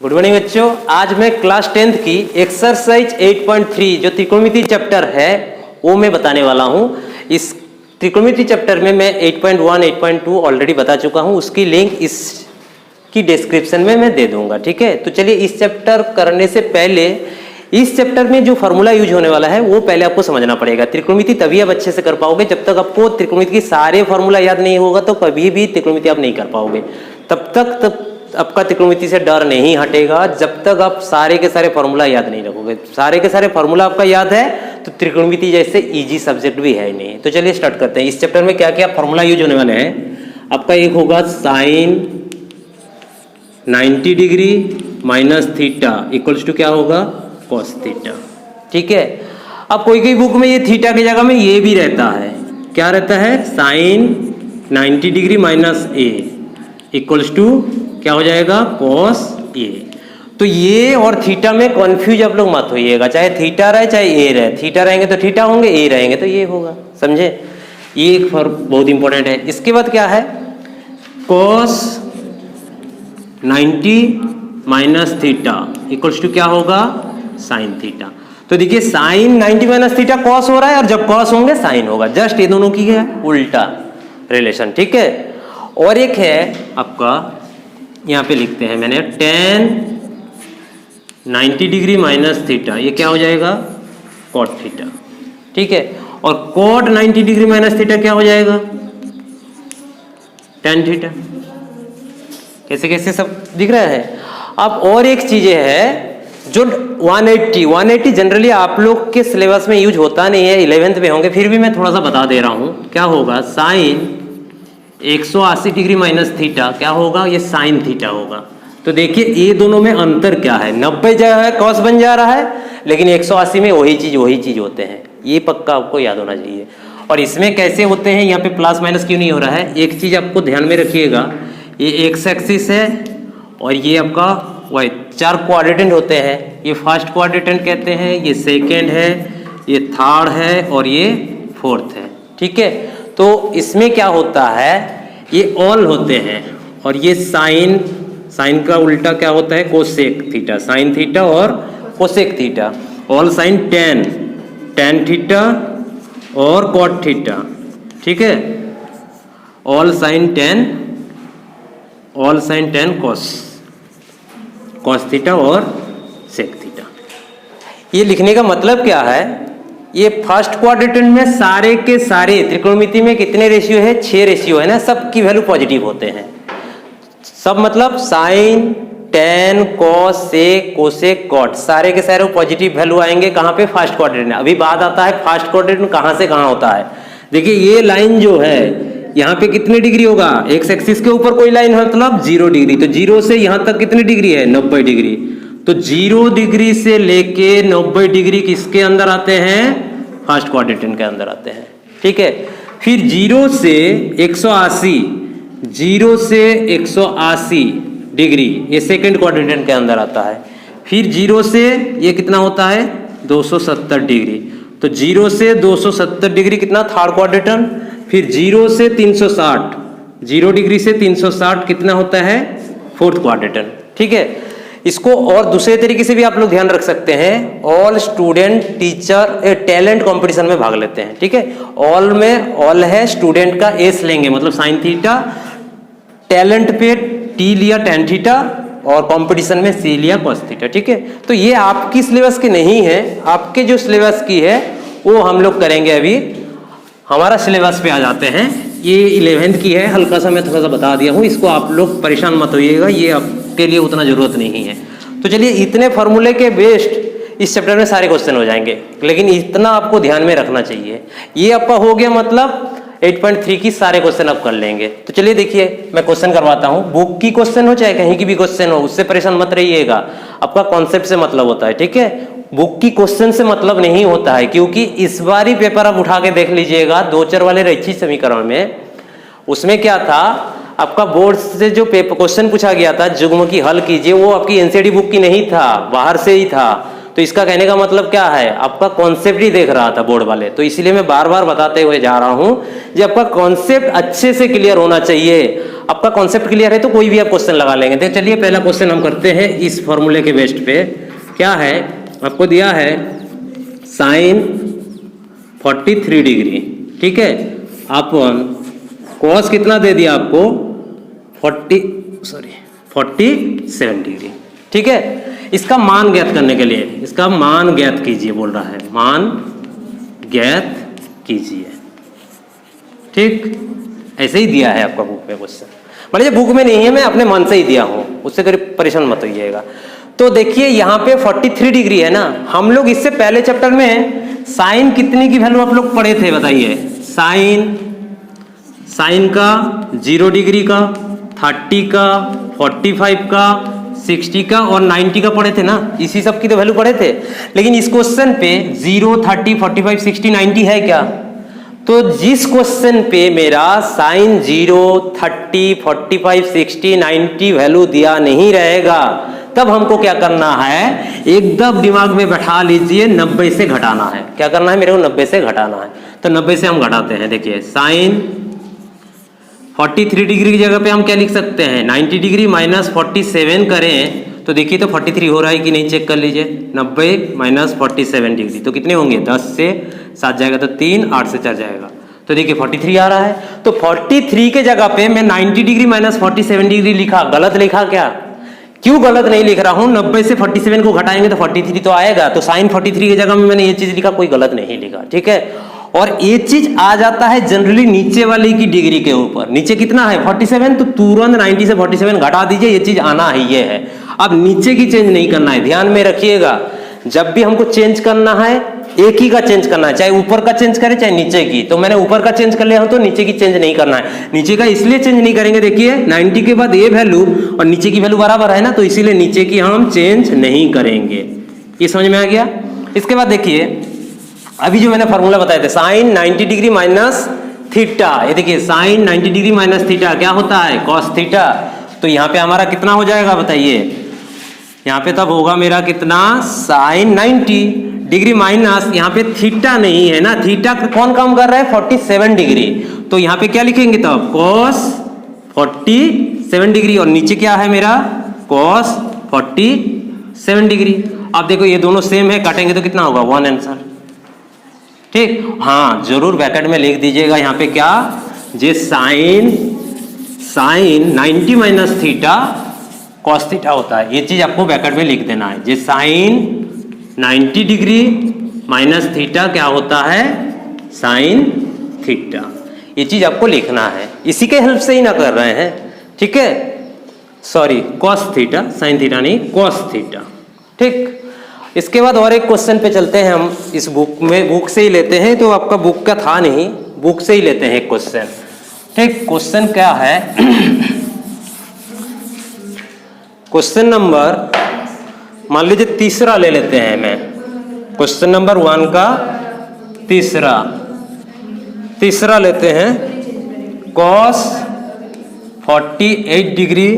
Good morning बच्चों। आज मैं क्लास 10th की एक्सरसाइज 8.3 जो त्रिकोणमिति चैप्टर है वो मैं बताने वाला हूँ। इस त्रिकोणमिति चैप्टर में मैं 8.1, 8.2 ऑलरेडी बता चुका हूँ। उसकी लिंक इसकी डिस्क्रिप्शन में मैं दे दूंगा, ठीक है। तो चलिए इस चैप्टर करने से पहले इस चैप्टर में जो फार्मूला यूज होने वाला है वो पहले आपको समझना पड़ेगा। त्रिकोणमिति तभी आप अच्छे से कर पाओगे जब तक आपको त्रिकोणमिति के सारे फार्मूला याद नहीं होगा तो कभी भी त्रिकोणमिति आप नहीं कर पाओगे। तब आपका त्रिकोणमिति से डर नहीं हटेगा जब तक आप सारे के सारे फार्मूला याद नहीं रखोगे। सारे के सारे फार्मूला आपका याद है तो त्रिकोणमिति जैसे इजी सब्जेक्ट भी है नहीं। तो चलिए स्टार्ट करते हैं। इस चैप्टर में क्या क्या फार्मूला यूज होने वाले हैं। आपका एक होगा sine 90 degree minus theta equals to क्या होगा कॉस थीटा, ठीक है। अब कोई बुक में ये थीटा की जगह में ये भी रहता है, क्या रहता है sine 90 degree minus A equals to क्या हो जाएगा कॉस ए। तो ये और थीटा में कंफ्यूज आप लोग मत होइएगा, चाहे थीटा रहे चाहे ए रहे। थीटा रहेंगे तो थीटा होंगे, ए रहेंगे तो ये होगा, समझे। ये एक फर्क बहुत इंपॉर्टेंट है। इसके बाद क्या है cos 90 minus theta equals to क्या होगा साइन थीटा। तो देखिए साइन 90 माइनस थीटा कॉस हो रहा है और जब कॉस होंगे साइन होगा। जस्ट ये दोनों की है उल्टा रिलेशन, ठीक है। और एक है आपका यहाँ पे लिखते हैं मैंने tan 90 डिग्री माइनस थीटा, ये क्या हो जाएगा कॉट थीटा, ठीक है। और कॉट 90 डिग्री माइनस थीटा क्या हो जाएगा tan थीटा। कैसे कैसे सब दिख रहा है। अब और एक चीजें है जो 180 जनरली आप लोग के सिलेबस में यूज होता नहीं है, 11th में होंगे, फिर भी मैं थोड़ा सा बता दे रहा हूं। क्या होगा साइन 180 डिग्री माइनस थीटा क्या होगा ये साइन थीटा होगा। तो देखिए ये दोनों में अंतर क्या है, 90 जो है कॉस बन जा रहा है लेकिन 180 में वही चीज होते हैं। ये पक्का आपको याद होना चाहिए। और इसमें कैसे होते हैं, यहाँ पे प्लस माइनस क्यों नहीं हो रहा है। एक चीज आपको ध्यान में रखिएगा, ये एक्स एक्सिस है और ये आपका वाई, 4 क्वाड्रेंट होते हैं। ये फर्स्ट क्वाड्रेंट कहते हैं, ये सेकेंड है, ये थर्ड है और ये फोर्थ है, ठीक है। तो इसमें क्या होता है ये ऑल होते हैं और ये साइन का उल्टा क्या होता है कोसेक थीटा, साइन थीटा और cosec theta. All sine tan theta और कॉट थीटा, ठीक है। All sine tan cos theta और सेक थीटा। ये लिखने का मतलब क्या है, ये फर्स्ट क्वाड्रेंट में सारे के सारे त्रिकोणमिति में कितने रेशियो है 6 रेशियो है ना, सबकी वैल्यू पॉजिटिव होते हैं। सब मतलब sine tan cos sec cosec cot सारे के सारे पॉजिटिव वैल्यू आएंगे कहाँ पे फर्स्ट क्वाड्रेंट में। अभी बात आता है फर्स्ट क्वाड्रेंट कहाँ से कहाँ होता है। देखिए ये लाइन जो है यहाँ पे कितने डिग्री होगा, एक्स एक्सिस के ऊपर कोई लाइन है मतलब 0 डिग्री, तो 0 से यहाँ तक कितनी डिग्री है 90 डिग्री। तो 0 डिग्री से लेके 90 डिग्री किसके अंदर आते हैं फर्स्ट क्वाड्रेंट के अंदर आते हैं, ठीक है। फिर 0 से 180 डिग्री ये सेकंड क्वाड्रेंट के अंदर आता है। फिर 0 से ये कितना होता है 270 डिग्री, तो 0 से 270 डिग्री कितना थर्ड क्वाड्रेंट। फिर 0 से 360, 0 डिग्री से 360 कितना होता है फोर्थ क्वाड्रेंट, ठीक है। इसको और दूसरे तरीके से भी आप लोग ध्यान रख सकते हैं। All student teacher talent competition में भाग लेते हैं, ठीक है। ऑल में ऑल है स्टूडेंट का एस लेंगे मतलब साइन थीटा, टैलेंट पे टी लिया टेन थीटा और कंपटीशन में सी लिया कॉस थीटा, ठीक है। तो ये आपकी सिलेबस की नहीं है, आपके जो सिलेबस की है वो हम लोग करेंगे। अभी हमारा सिलेबस पे आ जाते हैं। ये 11th की है, हल्का सा मैं थोड़ा सा बता दिया हूँ, इसको आप लोग परेशान मत होइएगा, ये आपके लिए उतना जरूरत नहीं है। तो चलिए इतने फार्मूले के बेस्ड इस चैप्टर में सारे क्वेश्चन हो जाएंगे, लेकिन इतना आपको ध्यान में रखना चाहिए। ये आपका हो गया मतलब 8.3 की सारे क्वेश्चन आप कर लेंगे। तो चलिए देखिए मैं क्वेश्चन करवाता हूँ। बुक की क्वेश्चन हो चाहे कहीं की भी क्वेश्चन हो उससे परेशान मत रहिएगा, आपका कॉन्सेप्ट से मतलब होता है, ठीक है। बुक की क्वेश्चन से मतलब नहीं होता है, क्योंकि इस बार ही पेपर आप उठा के देख लीजिएगा 2-4 वाले रैखिक समीकरण में, उसमें क्या था आपका बोर्ड से जो पेपर क्वेश्चन पूछा गया था जुग्म की हल कीजिए, वो आपकी एनसीईआरटी बुक की नहीं था, बाहर से ही था। तो इसका कहने का मतलब क्या है आपका कॉन्सेप्ट ही देख रहा था बोर्ड वाले। तो इसलिए मैं बार बार बताते हुए जा रहा हूं कि आपका कॉन्सेप्ट अच्छे से क्लियर होना चाहिए। आपका कॉन्सेप्ट क्लियर है तो कोई भी आप क्वेश्चन लगा लेंगे। तो चलिए पहला क्वेश्चन हम करते हैं इस फॉर्मूले के बेस्ट पे। क्या है, आपको दिया है साइन 43 डिग्री, ठीक है, अपन कॉस कितना दे दिया आपको 47 डिग्री, ठीक है। इसका मान ज्ञात करने के लिए इसका मान ज्ञात कीजिए बोल रहा है, मान ज्ञात कीजिए, ठीक। ऐसे ही दिया है आपका बुक में क्वेश्चन, मान लीजिए बुक में नहीं है, मैं अपने मन से ही दिया हूं, उससे करीब परेशान मत होइएगा। तो देखिए यहाँ पे 43 डिग्री है ना, हम लोग इससे पहले चैप्टर में साइन कितनी की वैल्यू आप लोग पढ़े थे बताइए। साइन का 0 डिग्री का, 30 का, 45 का, 60 का और 90 का पढ़े थे ना, इसी सब की तो वैल्यू पढ़े थे। लेकिन इस क्वेश्चन पे 0, 30, 45, 60, 90 है क्या? तो जिस क्वेश्चन पे मेरा साइन 0, 30, 45, 60, 90 वैल्यू दिया नहीं रहेगा, तब हमको क्या करना है, एकदम दिमाग में बैठा लीजिए 90 से घटाना है। क्या करना है मेरे को? 90 से घटाना है। तो 90 से हम घटाते हैं। देखिए साइन 43 डिग्री की जगह पे हम क्या लिख सकते हैं, 90 डिग्री माइनस 47 करें तो देखिए तो 43 हो रहा है कि नहीं, चेक कर लीजिए। 90 माइनस 47 डिग्री तो कितने होंगे, 10 से 7 जाएगा तो 3, 8 से 4 जाएगा तो देखिए 43 आ रहा है। तो 43 के जगह पे मैं 90 डिग्री माइनस 47 डिग्री लिखा, गलत लिखा क्या? क्यों गलत नहीं लिख रहा हूं, 90 से 47 को घटाएंगे तो 43 तो आएगा। तो साइन 43 की जगह में मैंने ये चीज लिखा, कोई गलत नहीं लिखा, ठीक है। और ये चीज आ जाता है जनरली नीचे वाले की डिग्री के ऊपर। नीचे कितना है 47, तो तुरंत 90 से 47 घटा दीजिए, ये चीज आना ही ये है। अब नीचे की चेंज नहीं करना है, ध्यान में रखिएगा। जब भी हमको चेंज करना है एक ही का चेंज करना है, चाहे ऊपर का चेंज करें चाहे नीचे की। तो मैंने ऊपर का चेंज कर लिया हूं तो नीचे की चेंज नहीं करना है। नीचे का इसलिए चेंज नहीं करेंगे, देखिए 90 के बाद ये वैल्यू और नीचे की वैल्यू बराबर है ना, तो इसीलिए नीचे की हम चेंज नहीं करेंगे। ये समझ में आ गया। इसके बाद देखिए अभी जो मैंने फॉर्मूला बताया था साइन 90 डिग्री माइनस थीटा, ये देखिए साइन 90 डिग्री माइनस थीटा क्या होता है, कॉस थीटा। तो यहाँ पे हमारा कितना हो जाएगा बताइए, यहाँ पे तब होगा मेरा कितना, साइन 90 डिग्री माइनस, यहाँ पे थीटा नहीं है ना, थीटा कौन काम कर रहा है 47 डिग्री। तो यहाँ पे क्या लिखेंगे तब, कॉस 47 डिग्री और नीचे क्या है मेरा, कॉस 47 डिग्री। अब देखो ये दोनों सेम है, काटेंगे तो कितना होगा 1 आंसर, ठीक। हाँ जरूर ब्रैकेट में लिख दीजिएगा यहाँ पे क्या, J sine 90 minus theta cos theta होता है। ये चीज आपको ब्रैकेट में लिख देना है, जे साइन 90 डिग्री माइनस थीटा क्या होता है, साइन थीटा। ये चीज आपको लिखना है, इसी के हेल्प से ही ना कर रहे हैं, ठीक है। Sorry cos theta, sine theta नहीं, कॉस थीटा, ठीक। इसके बाद और एक क्वेश्चन पे चलते हैं हम, इस बुक से ही लेते हैं, तो आपका बुक का था नहीं, बुक से ही लेते हैं एक क्वेश्चन, ठीक। क्वेश्चन क्या है क्वेश्चन नंबर मान लीजिए तीसरा ले लेते हैं, मैं क्वेश्चन नंबर 1 का तीसरा लेते हैं, cos 48 degree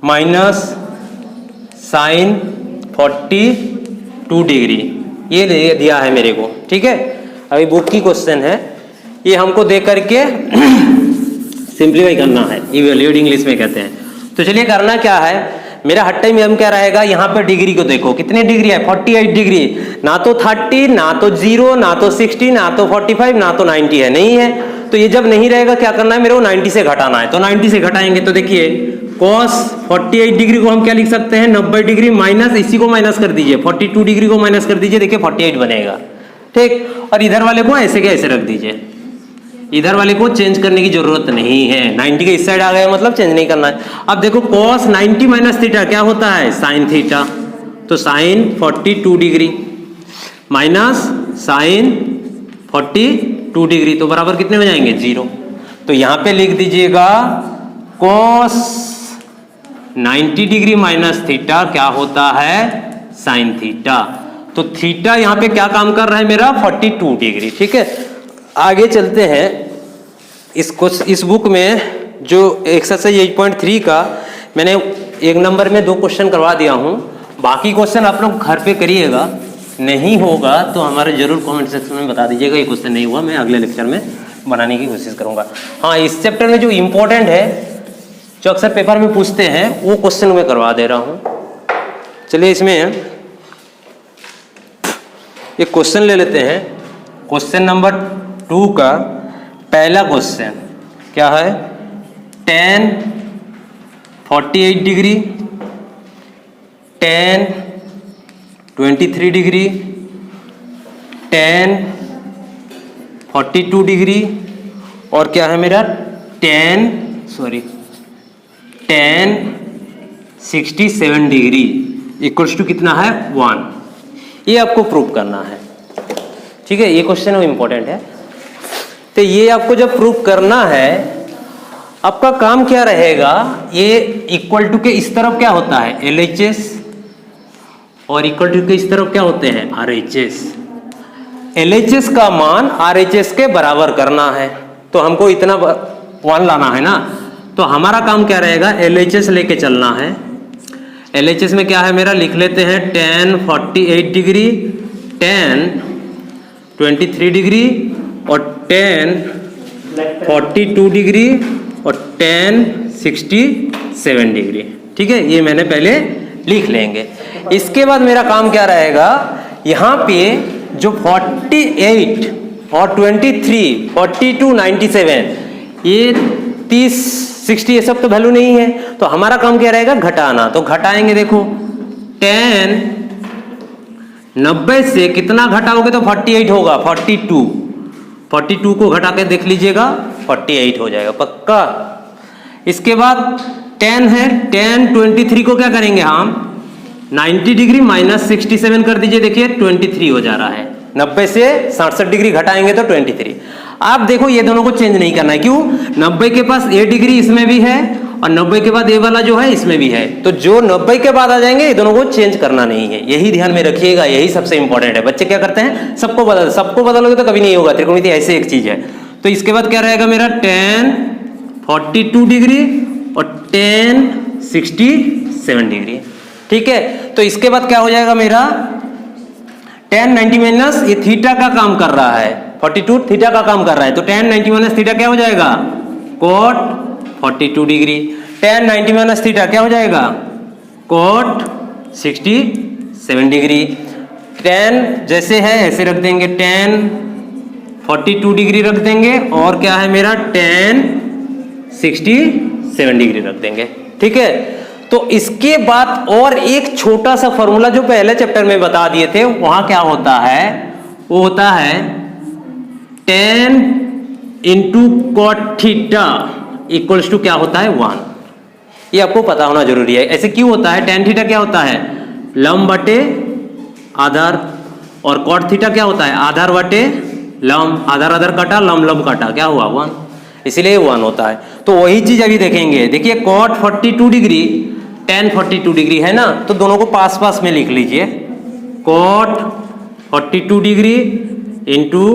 minus sine 42 degree, ये दिया है मेरे को, ठीक है। अभी बुक की क्वेश्चन है, ये हमको दे करके सिंप्लीफाई करना है, इवैल्यूएट इंग्लिश में कहते हैं। तो चलिए करना क्या है, मेरा हर टाइम हम क्या रहेगा, यहाँ पे डिग्री को देखो कितनी डिग्री है 48 डिग्री, ना तो 30 ना तो 0 ना तो 60 ना तो 45 ना तो 90 है, नहीं है। तो ये जब नहीं रहेगा क्या करना है, मेरे को 90 से घटाना है। तो 90 से घटाएंगे तो देखिए cos 48 डिग्री को हम क्या लिख सकते हैं, 90 डिग्री माइनस इसी को माइनस कर दीजिए, 42 डिग्री को माइनस कर दीजिए, देखिए 48 बनेगा, ठीक। और इधर वाले को ऐसे के ऐसे रख दीजिए, इधर वाले को चेंज करने की जरूरत नहीं है, 90 के इस साइड आ गया मतलब चेंज नहीं करना है। अब देखो cos 90 माइनस थीटा क्या होता है, साइन थीटा। तो sine 42 degree minus sine 42 degree तो बराबर कितने हो जाएंगे 0। तो यहां पे लिख दीजिएगा cos 90 डिग्री माइनस थीटा क्या होता है, साइन थीटा। तो थीटा यहां पे क्या काम कर रहा है मेरा 42 डिग्री, ठीक है। आगे चलते हैं, इस बुक में जो एक्सरसाइज 8.3 का मैंने 1 नंबर में 2 क्वेश्चन करवा दिया हूं, बाकी क्वेश्चन आप लोग घर पे करिएगा, नहीं होगा तो हमारे जरूर कमेंट सेक्शन में बता दीजिएगा ये क्वेश्चन नहीं हुआ, मैं अगले लेक्चर में बनाने की कोशिश करूंगा। हाँ इस चैप्टर में जो इम्पोर्टेंट है जो अक्सर पेपर में पूछते हैं वो क्वेश्चन मैं करवा दे रहा हूँ। चलिए इसमें एक क्वेश्चन ले लेते हैं। क्वेश्चन नंबर 2 का पहला क्वेश्चन क्या है? tan 48 degree, tan 23 degree, tan 42 degree और क्या है मेरा tan 67 डिग्री इक्वल्स टू कितना है 1। ये आपको प्रूव करना है, ठीक है। ये क्वेश्चन इंपॉर्टेंट है। तो ये आपको जब प्रूव करना है, आपका काम क्या रहेगा? ये इक्वल टू के इस तरफ क्या होता है LHS और इक्वल टू के इस तरफ क्या होते हैं RHS। LHS का मान RHS के बराबर करना है, तो हमको इतना 1 लाना है ना। तो हमारा काम क्या रहेगा? LHS लेके चलना है। LHS में क्या है मेरा, लिख लेते हैं tan 48 डिग्री, tan 23 डिग्री और tan 42 डिग्री और tan 67 डिग्री, ठीक है। ये मैंने पहले लिख लेंगे। इसके बाद मेरा काम क्या रहेगा? यहाँ पे जो 48 और 23, 42, 97, ये 30, 60 ये सब तो वैल्यू नहीं है, तो हमारा काम क्या रहेगा? घटाना। तो घटाएंगे, देखो tan 90 से कितना घटाओगे तो 48 होगा, 42 को घटा के देख लीजिएगा 48 हो जाएगा पक्का। इसके बाद tan है, tan 23 को क्या करेंगे हम 90 डिग्री माइनस 67 कर दीजिए, देखिए 23 हो जा रहा है। 90 से 67 डिग्री घटाएंगे तो 23। आप देखो ये दोनों को चेंज नहीं करना है, क्यों? 90 के पास A डिग्री इसमें भी है और 90 के बाद A वाला जो है इसमें भी है, तो जो 90 के बाद आ जाएंगे ये दोनों को चेंज करना नहीं है। यही ध्यान में रखिएगा, यही सबसे इंपॉर्टेंट है। बच्चे क्या करते हैं, सबको बदलोगे तो कभी नहीं होगा। त्रिकोणमिति ऐसे एक चीज है। तो इसके बाद क्या रहेगा मेरा tan 42 डिग्री और tan 67 डिग्री, ठीक है। तो इसके बाद क्या हो जाएगा मेरा tan 90 माइनस ये थीटा का काम कर रहा है, 42 थीटा का काम कर रहा है, तो tan 90 माइनस थीटा क्या हो जाएगा cot 42 degree. tan 90 minus theta क्या हो जाएगा cot 67 डिग्री। tan जैसे है ऐसे रख देंगे, tan 42 डिग्री रख देंगे और क्या है मेरा tan 67 डिग्री रख देंगे, ठीक है। तो इसके बाद और एक छोटा सा फॉर्मूला जो पहले चैप्टर में बता दिए थे, वहां क्या होता है, वो होता है tan into cot theta equals to क्या होता है 1। ये आपको पता होना जरूरी है। ऐसे क्यों होता है? tan थीटा क्या होता है लंब बटे आधार और cot थीटा क्या होता है आधार बटे लंब। आधार आधार काटा, लंब लंब काटा, क्या हुआ 1, इसलिए 1 होता है। तो वही चीज अभी देखेंगे। देखिए cot 42 डिग्री tan 42 डिग्री है ना, तो दोनों को पास पास में लिख लीजिए। cot 42 degree into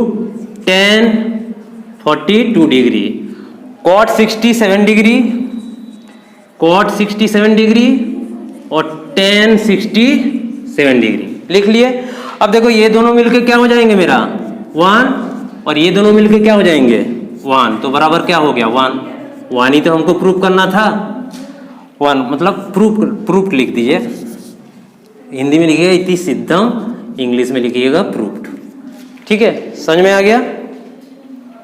tan 42 degree, cot 67 degree, cot 67 degree और tan 67 डिग्री लिख लिए। अब देखो ये दोनों मिलकर क्या हो जाएंगे मेरा 1 और ये दोनों मिलकर क्या हो जाएंगे 1, तो बराबर क्या हो गया 1 ही तो हमको प्रूफ करना था। 1 मतलब प्रूफ लिख दीजिए। हिंदी में लिखिएगा इति सिद्धम, इंग्लिश में लिखिएगा प्रूफ्ड, ठीक है। समझ में आ गया?